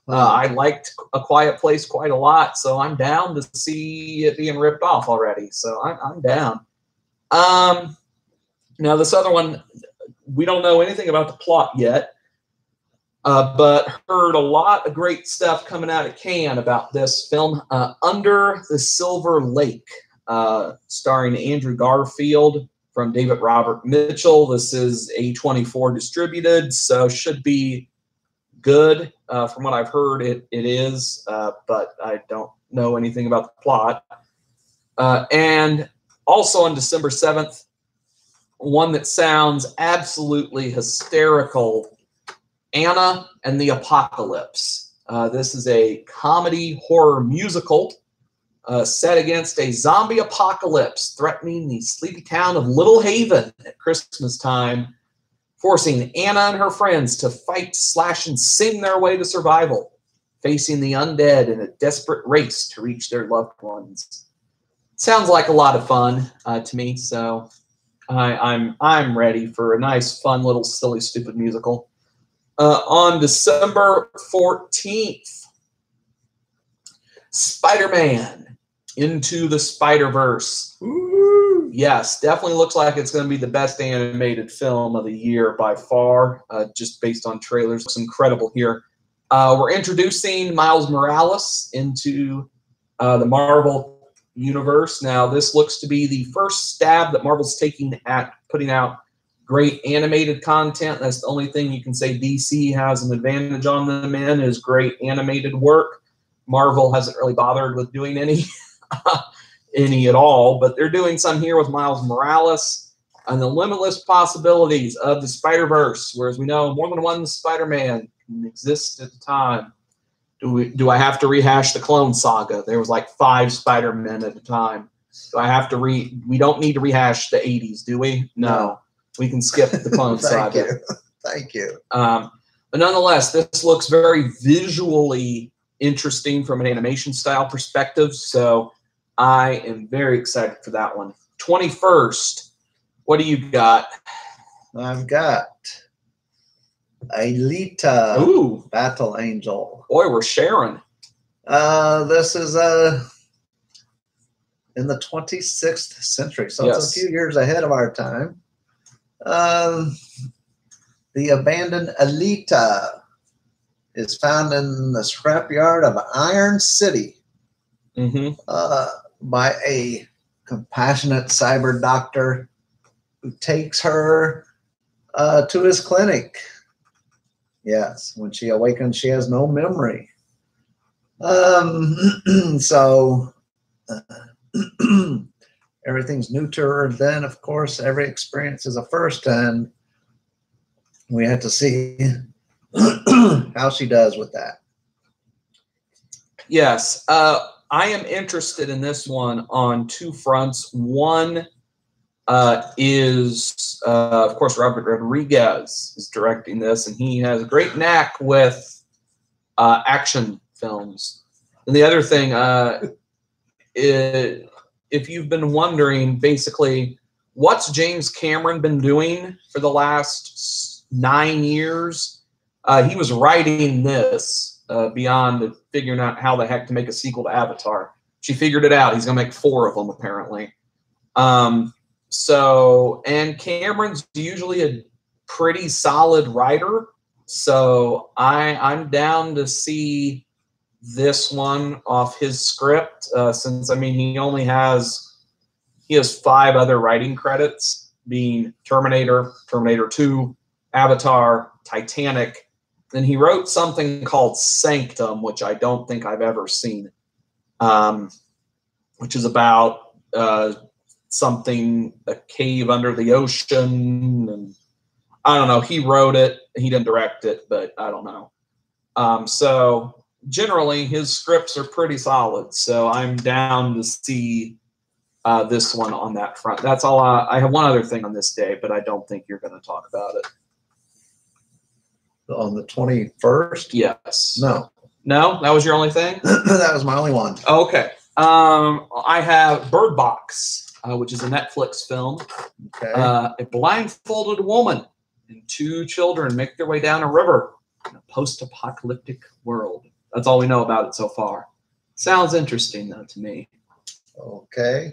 I liked A Quiet Place quite a lot, so I'm down to see it being ripped off already. So I'm down. Now this other one, we don't know anything about the plot yet, but heard a lot of great stuff coming out of Cannes about this film, Under the Silver Lake, starring Andrew Garfield from David Robert Mitchell. This is A24 distributed, so should be good. From what I've heard, it is, but I don't know anything about the plot. And also on December 7th, one that sounds absolutely hysterical Anna and the Apocalypse. This is a comedy horror musical set against a zombie apocalypse threatening the sleepy town of Little Haven at Christmas time, forcing Anna and her friends to fight, slash, and sing their way to survival, facing the undead in a desperate race to reach their loved ones. Sounds like a lot of fun to me, so I'm ready for a nice, fun, little, silly, stupid musical. On December 14th, Spider-Man Into the Spider-Verse. Ooh, yes, definitely looks like it's going to be the best animated film of the year by far, just based on trailers. It's incredible here. We're introducing Miles Morales into the Marvel universe. Now, this looks to be the first stab that Marvel's taking at putting out great animated content. That's the only thing you can say DC has an advantage on them in, is great animated work. Marvel hasn't really bothered with doing any at all, but they're doing some here with Miles Morales and the limitless possibilities of the Spider-Verse, whereas we know more than one Spider-Man can exist at the time. Do I have to rehash the Clone Saga? There was like 5 Spider-Men at a time. Do I have to we don't need to rehash the 80s, do we? No. We can skip the Clone Saga. Thank you. But nonetheless, this looks very visually interesting from an animation style perspective, so I am very excited for that one. 21st, what do you got? I've got Alita. Ooh, Battle Angel. boy, we're sharing. This is in the 26th century, so it's a few years ahead of our time. The abandoned Alita is found in the scrapyard of Iron City by a compassionate cyber doctor who takes her to his clinic. Yes, when she awakens, she has no memory. So everything's new to her. Then, of course, every experience is a first, and we have to see how she does with that. Yes, I am interested in this one on 2 fronts. One is, of course, Robert Rodriguez is directing this, and he has a great knack with action films. And the other thing, if you've been wondering, basically, what's James Cameron been doing for the last 9 years? He was writing this beyond figuring out how the heck to make a sequel to Avatar. She figured it out. He's going to make 4 of them, apparently. And Cameron's usually a pretty solid writer, so I'm down to see this one off his script, since, I mean, he has 5 other writing credits, being Terminator, Terminator 2, Avatar, Titanic. Then he wrote something called Sanctum, which I don't think I've ever seen, which is about something, a cave under the ocean, and I don't know. He wrote it. He didn't direct it, but I don't know. So generally, his scripts are pretty solid, so I'm down to see this one on that front. That's all. I have one other thing on this day, but I don't think you're going to talk about it. On the 21st? Yes. No, that was your only thing? that was my only one. Okay. I have Bird Box, which is a Netflix film. Okay. A blindfolded woman and 2 children make their way down a river in a post-apocalyptic world. That's all we know about it so far. Sounds interesting, though, to me. Okay.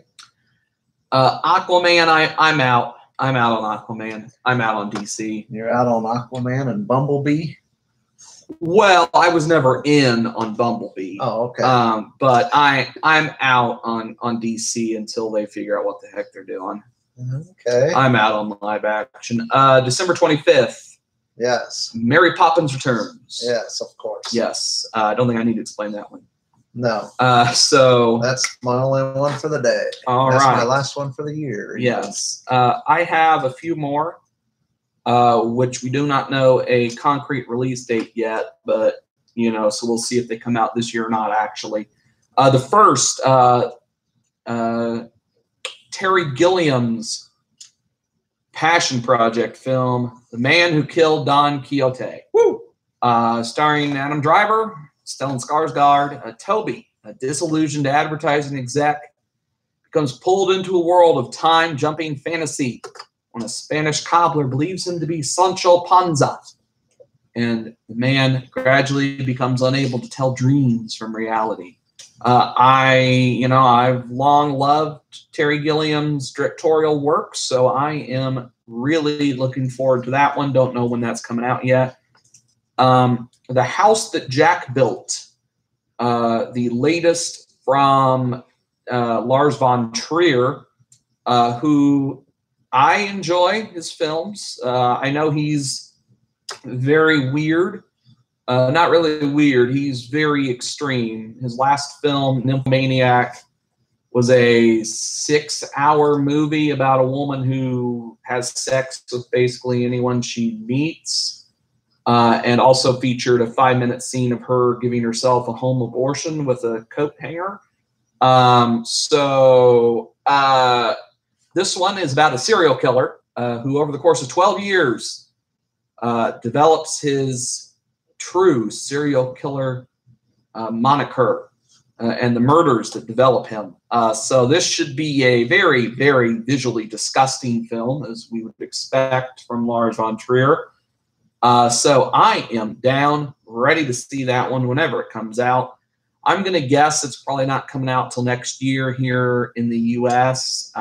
Aquaman, I'm out. I'm out on Aquaman. I'm out on DC. You're out on Aquaman and Bumblebee? Well, I was never in on Bumblebee. Oh, okay. But I'm out on DC until they figure out what the heck they're doing. Okay. I'm out on live action. December 25th. Yes. Mary Poppins Returns. Yes, of course. Yes. I don't think I need to explain that one. No. So that's my only one for the day. All that's right. my last one for the year. Yes. I have a few more. which we do not know a concrete release date yet, but, you know, so we'll see if they come out this year or not, actually. The first, Terry Gilliam's passion project film, The Man Who Killed Don Quixote. Woo! Starring Adam Driver, Stellan Skarsgård. Toby, a disillusioned advertising exec, becomes pulled into a world of time-jumping fantasy when a Spanish cobbler believes him to be Sancho Panza, and the man gradually becomes unable to tell dreams from reality. I've long loved Terry Gilliam's directorial work, so I am really looking forward to that one. Don't know when that's coming out yet. The House That Jack Built, the latest from Lars von Trier, who I enjoy his films. I know he's very weird. Not really weird. He's very extreme. His last film, Nymphomaniac, was a 6-hour movie about a woman who has sex with basically anyone she meets, and also featured a 5-minute scene of her giving herself a home abortion with a coat hanger. This one is about a serial killer who, over the course of 12 years, develops his true serial killer moniker and the murders that develop him. So this should be a very, very visually disgusting film, as we would expect from Lars von Trier. So I am down, ready to see that one whenever it comes out. I'm going to guess it's probably not coming out till next year here in the U.S.,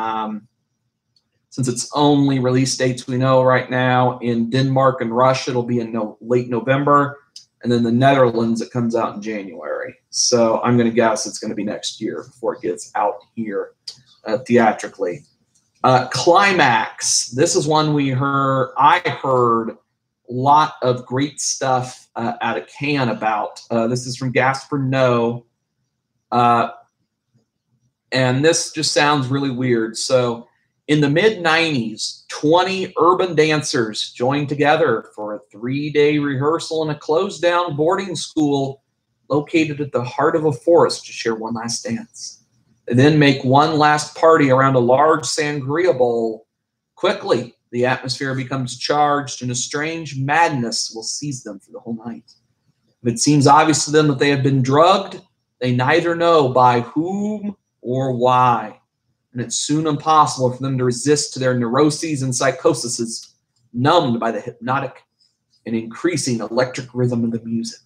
since it's only release dates we know right now. In Denmark and Russia, it'll be in late November. And then the Netherlands, it comes out in January. So I'm going to guess it's going to be next year before it gets out here theatrically. Climax. This is one I heard a lot of great stuff out of Cannes about. This is from Gaspar Noé. And this just sounds really weird. So in the mid-90s, 20 urban dancers joined together for a 3-day rehearsal in a closed-down boarding school located at the heart of a forest to share one last dance. They then make one last party around a large sangria bowl. Quickly, the atmosphere becomes charged, and a strange madness will seize them for the whole night. If it seems obvious to them that they have been drugged, they neither know by whom or why. And it's soon impossible for them to resist their neuroses and psychoses, numbed by the hypnotic and increasing electric rhythm of the music.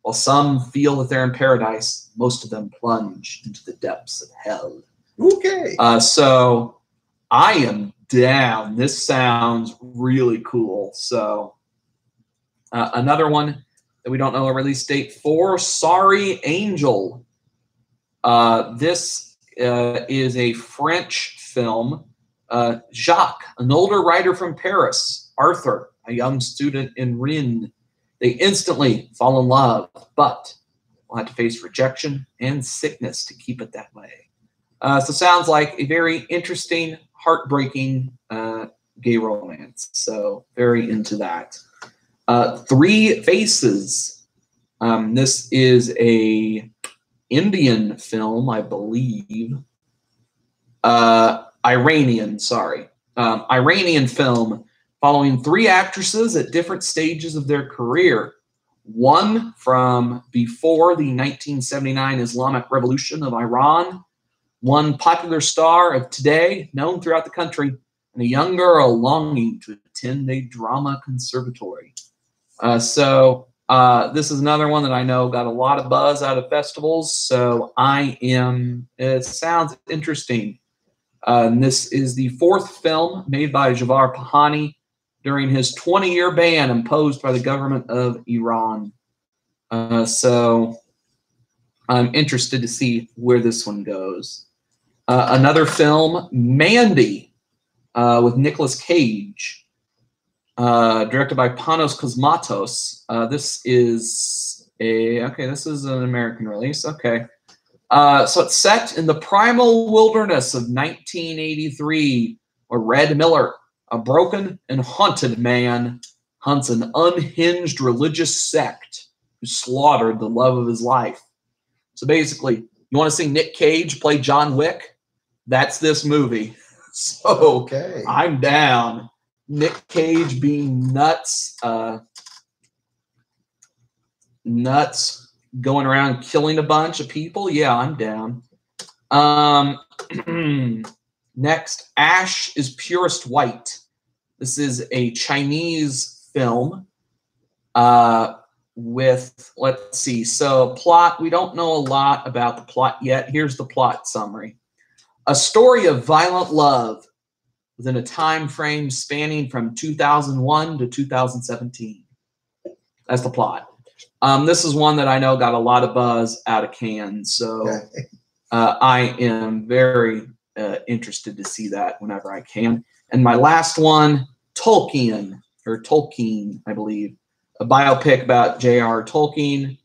While some feel that they're in paradise, most of them plunge into the depths of hell. Okay. So I am down. This sounds really cool. So another one that we don't know a release date for, Sorry Angel. This is a French film. Jacques, an older writer from Paris, Arthur, a young student in Rennes. They instantly fall in love, but will have to face rejection and sickness to keep it that way. So sounds like a very interesting, heartbreaking gay romance. So very into that. Three Faces. This is a Indian film, I believe. Iranian film following 3 actresses at different stages of their career. One from before the 1979 Islamic Revolution of Iran, one popular star of today, known throughout the country, and a young girl longing to attend a drama conservatory. This is another one that I know got a lot of buzz out of festivals, so it sounds interesting. And this is the 4th film made by Javar Pahani during his 20-year ban imposed by the government of Iran. So I'm interested to see where this one goes. Another film, Mandy, with Nicolas Cage, directed by Panos Cosmatos. This is an American release. Okay. So it's set in the primal wilderness of 1983, where Red Miller, A broken and haunted man hunts an unhinged religious sect who slaughtered the love of his life. So basically, you want to see Nick Cage play John Wick? That's this movie. So Okay. I'm down. Nick Cage being nuts, going around killing a bunch of people. Yeah, I'm down. Next, Ash is Purest White. This is a Chinese film with, let's see, so plot, we don't know a lot about the plot yet. Here's the plot summary. A story of violent love within a time frame spanning from 2001 to 2017. That's the plot. This is one that I know got a lot of buzz out of Cannes, so I am very interested to see that whenever I can. And my last one, Tolkien, I believe, a biopic about J.R. Tolkien,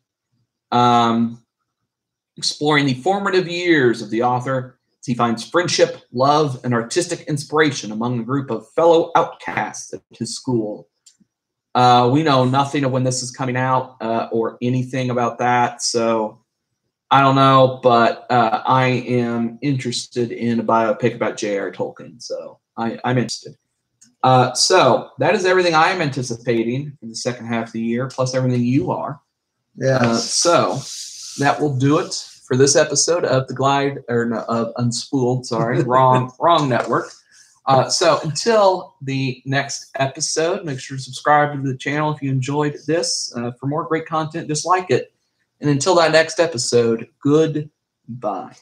exploring the formative years of the author as he finds friendship, love, and artistic inspiration among a group of fellow outcasts at his school. We know nothing of when this is coming out or anything about that, so I don't know, but I am interested in a biopic about J.R. Tolkien, so I'm interested. So that is everything I am anticipating in the second half of the year, plus everything you are. Yeah. So that will do it for this episode of of Unspooled. Sorry, wrong network. So until the next episode, make sure to subscribe to the channel if you enjoyed this. For more great content, just like it. And until that next episode, goodbye.